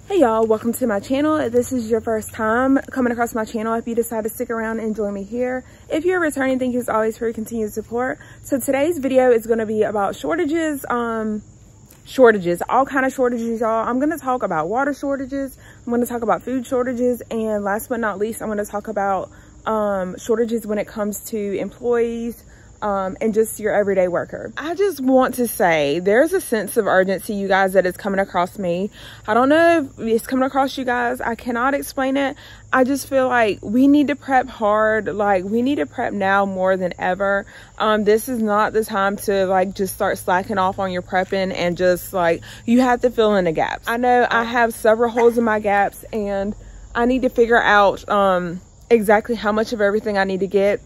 Hey y'all, welcome to my channel. If this is your first time coming across my channel, if you decide to stick around and join me here. If you're returning, thank you as always for your continued support. So today's video is going to be about shortages, all kind of shortages, y'all. I'm going to talk about water shortages, I'm going to talk about food shortages, and last but not least, I'm going to talk about shortages when it comes to employees, and just your everyday worker. I just want to say there's a sense of urgency, you guys, that is coming across me. I don't know if it's coming across you guys. I cannot explain it. I just feel like we need to prep hard. Like, we need to prep now more than ever. This is not the time to like just start slacking off on your prepping and just like, you have to fill in the gaps. I know I have several holes in my gaps and I need to figure out exactly how much of everything I need to get.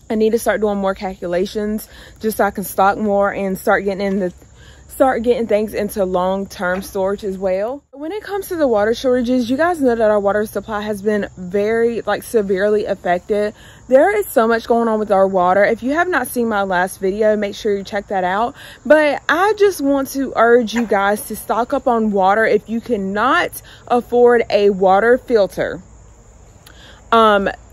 I need to start doing more calculations just so I can stock more and start getting things into long-term storage as well. When it comes to the water shortages, you guys know that our water supply has been very severely affected. There is so much going on with our water. If you have not seen my last video, make sure you check that out. But I just want to urge you guys to stock up on water if you cannot afford a water filter.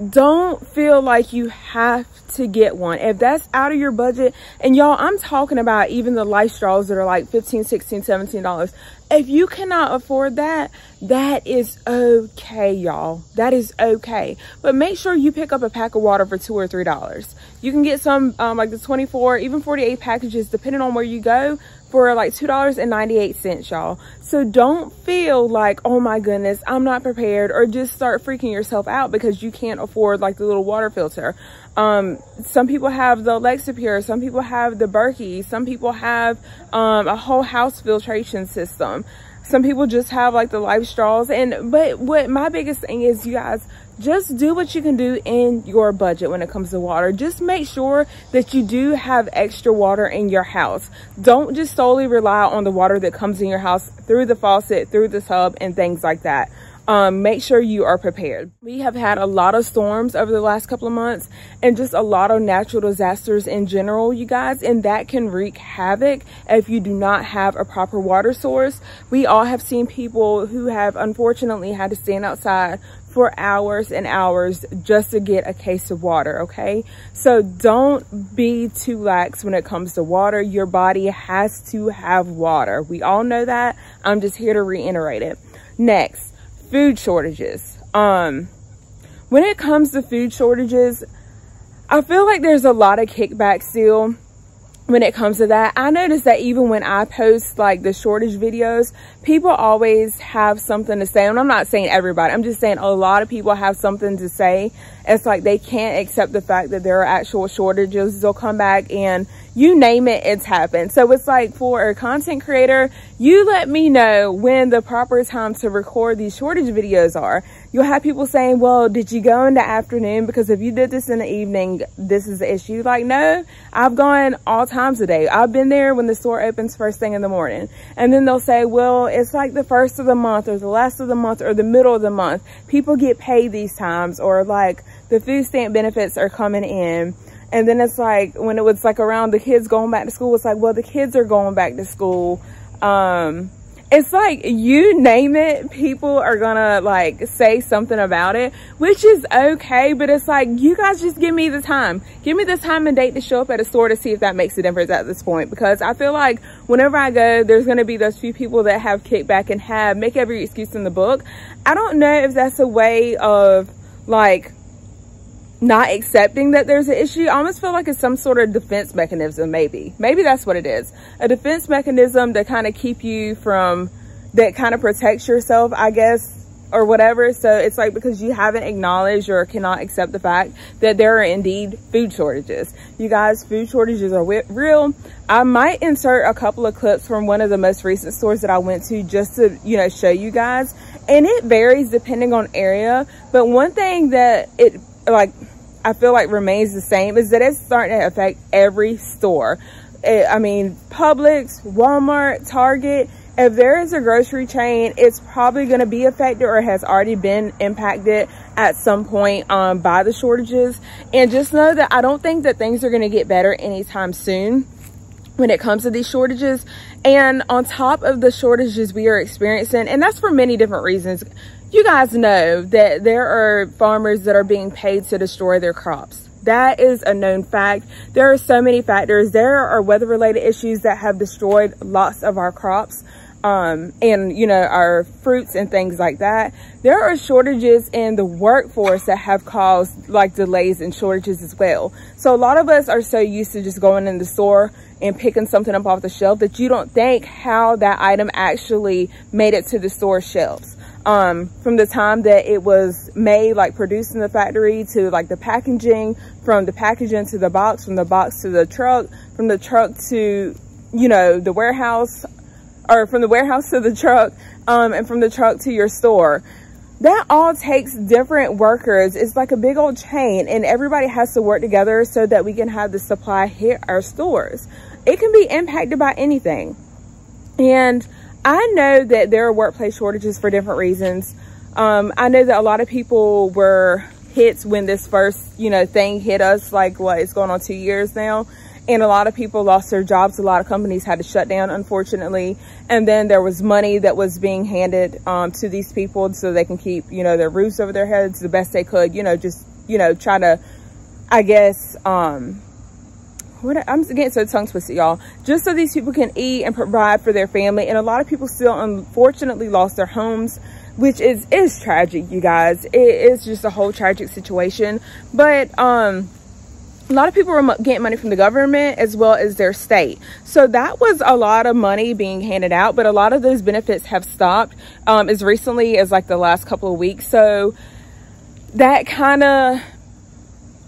Don't feel like you have to get one if that's out of your budget. And y'all, I'm talking about even the life straws that are like $15, $16, $17. If you cannot afford that, that is okay, y'all. That is okay. But make sure you pick up a pack of water for $2 or $3. You can get some like the 24, even 48 packages, depending on where you go, for like $2.98, y'all. So don't feel like, oh my goodness, I'm not prepared, or just start freaking yourself out because you can't afford like the little water filter. Some people have the Lexapure, some people have the Berkey, some people have a whole house filtration system. Some people just have like the life straws. But what my biggest thing is, you guys, just do what you can do in your budget when it comes to water. Just make sure that you do have extra water in your house. Don't just solely rely on the water that comes in your house through the faucet, through the tub, and things like that. Make sure you are prepared. We have had a lot of storms over the last couple of months and just a lot of natural disasters in general, you guys, and that can wreak havoc if you do not have a proper water source. We all have seen people who have unfortunately had to stand outside for hours and hours just to get a case of water, okay? So don't be too lax when it comes to water. Your body has to have water. We all know that. I'm just here to reiterate it. Next, food shortages. When it comes to food shortages, I feel like there's a lot of kickback still when it comes to that. I noticed that even when I post like the shortage videos, people always have something to say. And I'm not saying everybody, I'm just saying a lot of people have something to say. It's like they can't accept the fact that there are actual shortages. They'll come back and you name it, it's happened. So it's like, for a content creator, you let me know when the proper time to record these shortage videos are. You'll have people saying, well, did you go in the afternoon? Because if you did this in the evening, this is the issue. Like, no, I've gone all times of day. I've been there when the store opens first thing in the morning. And then they'll say, well, it's like the first of the month or the last of the month or the middle of the month. People get paid these times, or like the food stamp benefits are coming in. And then it's like, when it was like around the kids going back to school, it's like, well, the kids are going back to school. It's like, you name it, people are gonna like say something about it, which is okay. But it's like, you guys just give me the time. Give me the time and date to show up at a store to see if that makes a difference at this point. Because I feel like whenever I go, there's gonna be those few people that have kickback and make every excuse in the book. I don't know if that's a way of like not accepting that there's an issue. I almost feel like it's some sort of defense mechanism. Maybe that's what it is, a defense mechanism to kind of keep you from, that kind of protects yourself, I guess, or whatever. So it's like, because you haven't acknowledged or cannot accept the fact that there are indeed food shortages. You guys, food shortages are real. I might insert a couple of clips from one of the most recent stores that I went to just to, you know, show you guys. And it varies depending on area. But one thing that I feel like remains the same is that it's starting to affect every store. I mean, Publix, Walmart, Target. If there is a grocery chain, it's probably going to be affected or has already been impacted at some point by the shortages. And just know that I don't think that things are going to get better anytime soon. when it comes to these shortages. And on top of the shortages we are experiencing, and that's for many different reasons, you guys know that there are farmers that are being paid to destroy their crops. That is a known fact. There are so many factors. There are weather-related issues that have destroyed lots of our crops, and you know, our fruits and things like that. There are shortages in the workforce that have caused like delays and shortages as well. So a lot of us are so used to just going in the store and picking something up off the shelf that you don't think how that item actually made it to the store shelves. From the time that it was made, like produced in the factory, to like the packaging, from the packaging to the box, from the box to the truck, from the truck to, you know, the warehouse, or from the warehouse to the truck, and from the truck to your store. That all takes different workers. It's like a big old chain, and everybody has to work together so that we can have the supply hit our stores. It can be impacted by anything. And I know that there are workplace shortages for different reasons. I know that a lot of people were hit when this first, you know, thing hit us, like what, it's going on 2 years now. And a lot of people lost their jobs. A lot of companies had to shut down, unfortunately. And then there was money that was being handed to these people so they can keep, you know, their roofs over their heads the best they could, you know, just, you know, try to, I guess, I'm getting so tongue twisted, y'all. Just so these people can eat and provide for their family. And a lot of people still unfortunately lost their homes, which is tragic, you guys. It is just a whole tragic situation. But a lot of people were getting money from the government as well as their state. So that was a lot of money being handed out, but a lot of those benefits have stopped as recently as like the last couple of weeks. So that kind of,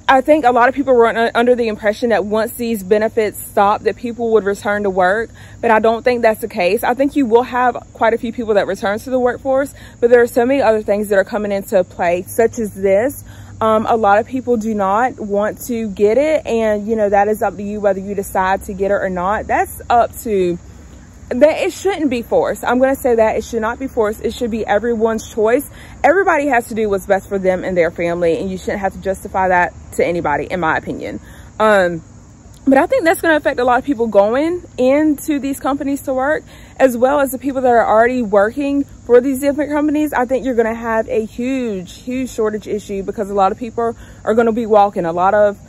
I think a lot of people were under the impression that once these benefits stop, that people would return to work, but I don't think that's the case. I think you will have quite a few people that return to the workforce, but there are so many other things that are coming into play, such as this. A lot of people do not want to get it, and you know, that is up to you whether you decide to get it or not. That's up to that. It shouldn't be forced. I'm going to say that it should not be forced. It should be everyone's choice. Everybody has to do what's best for them and their family, and you shouldn't have to justify that to anybody, in my opinion. But I think that's going to affect a lot of people going into these companies to work, as well as the people that are already working for these different companies. I think you're going to have a huge shortage issue because a lot of people are going to be walking. A lot of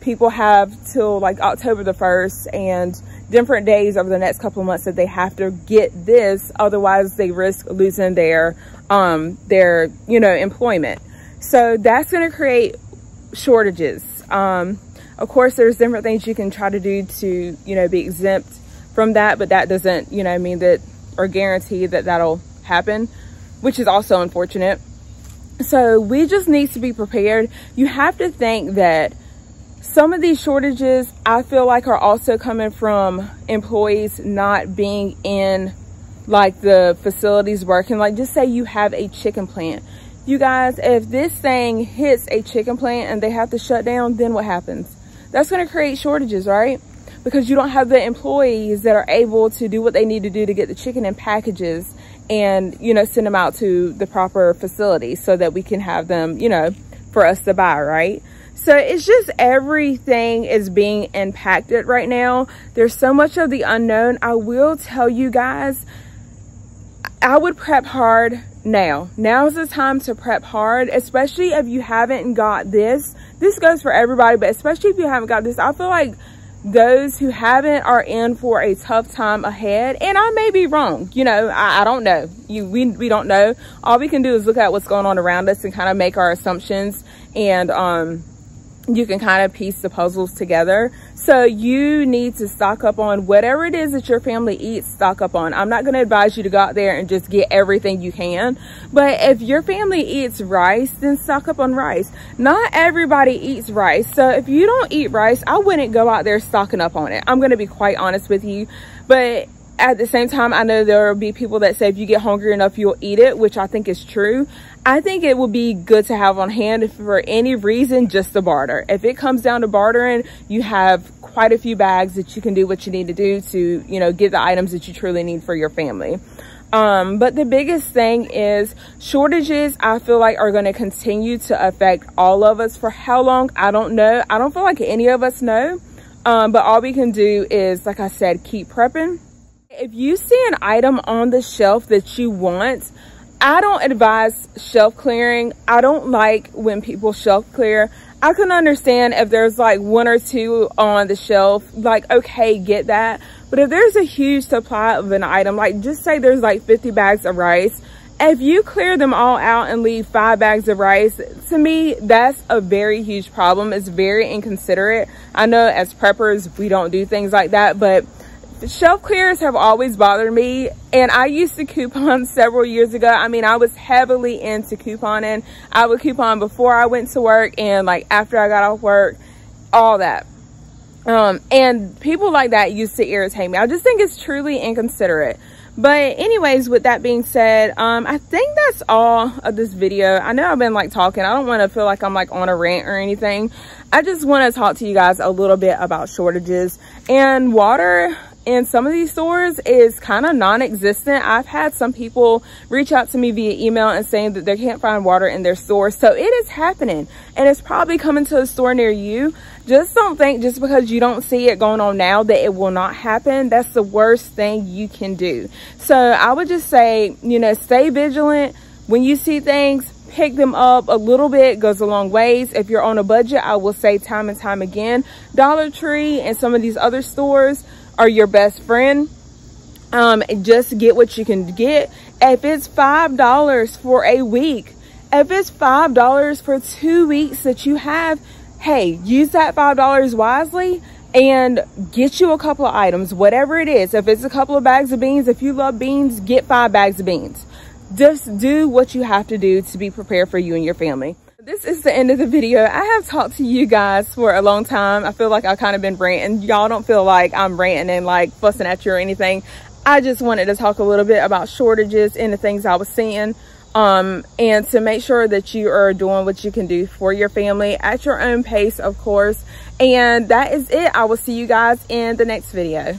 people have till like October the 1st and different days over the next couple of months that they have to get this. Otherwise, they risk losing their you know, employment. So that's going to create shortages. Of course, there's different things you can try to do to, you know, be exempt from that, but that doesn't, you know, mean that or guarantee that that'll happen, which is also unfortunate. So we just need to be prepared. You have to think that some of these shortages, I feel like, are also coming from employees not being in like the facilities working. Like, just say you have a chicken plant. You guys, if this thing hits a chicken plant and they have to shut down, then what happens? That's going to create shortages, right? Because you don't have the employees that are able to do what they need to do to get the chicken in packages and, you know, send them out to the proper facility so that we can have them, you know, for us to buy, right? So it's just everything is being impacted right now. There's so much of the unknown. I will tell you guys, I would prep hard now. Now's the time to prep hard, especially if you haven't got this. This goes for everybody, but especially if you haven't got this, I feel like those who haven't are in for a tough time ahead. And I may be wrong. You know, I don't know. We don't know. All we can do is look at what's going on around us and kind of make our assumptions, and you can kind of piece the puzzles together. So you need to stock up on whatever it is that your family eats. Stock up on. I'm not going to advise you to go out there and just get everything you can, but if your family eats rice, then stock up on rice. Not everybody eats rice, so if you don't eat rice, I wouldn't go out there stocking up on it. I'm going to be quite honest with you. But at the same time, I know there will be people that say if you get hungry enough, you'll eat it, which I think is true. I think it would be good to have on hand for any reason, just to barter. If it comes down to bartering, you have quite a few bags that you can do what you need to do to, you know, get the items that you truly need for your family. But the biggest thing is shortages, I feel like, are going to continue to affect all of us. For how long, I don't know. I don't feel like any of us know. But all we can do is, like I said, keep prepping. If you see an item on the shelf that you want, I don't advise shelf clearing. I don't like when people shelf clear. I can understand if there's like 1 or 2 on the shelf, like, okay, get that. But if there's a huge supply of an item, like just say there's like 50 bags of rice, if you clear them all out and leave 5 bags of rice, to me, that's a very huge problem. It's very inconsiderate. I know as preppers, we don't do things like that, but shelf clears have always bothered me. And I used to coupon several years ago. I mean, I was heavily into couponing. I would coupon before I went to work and like after I got off work, all that. And people like that used to irritate me. I just think it's truly inconsiderate. But anyways, with that being said, I think that's all of this video. I know I've been like talking. I don't want to feel like I'm like on a rant or anything. I just want to talk to you guys a little bit about shortages. And water in some of these stores is kind of non-existent. I've had some people reach out to me via email and saying that they can't find water in their store. So it is happening, and it's probably coming to a store near you. Just don't think just because you don't see it going on now that it will not happen. That's the worst thing you can do. So I would just say, you know, stay vigilant. When you see things, pick them up. A little bit goes a long ways. If you're on a budget, I will say time and time again, Dollar Tree and some of these other stores are your best friend. Just get what you can get. If it's $5 for a week, if it's $5 for 2 weeks that you have, hey, use that $5 wisely and get you a couple of items, whatever it is. If it's a couple of bags of beans, if you love beans, get 5 bags of beans. Just do what you have to do to be prepared for you and your family. This is the end of the video. I have talked to you guys for a long time. I feel like I've kind of been ranting. Y'all don't feel like I'm ranting and like fussing at you or anything. I just wanted to talk a little bit about shortages and the things I was seeing. And to make sure that you are doing what you can do for your family at your own pace, of course. And that is it. I will see you guys in the next video.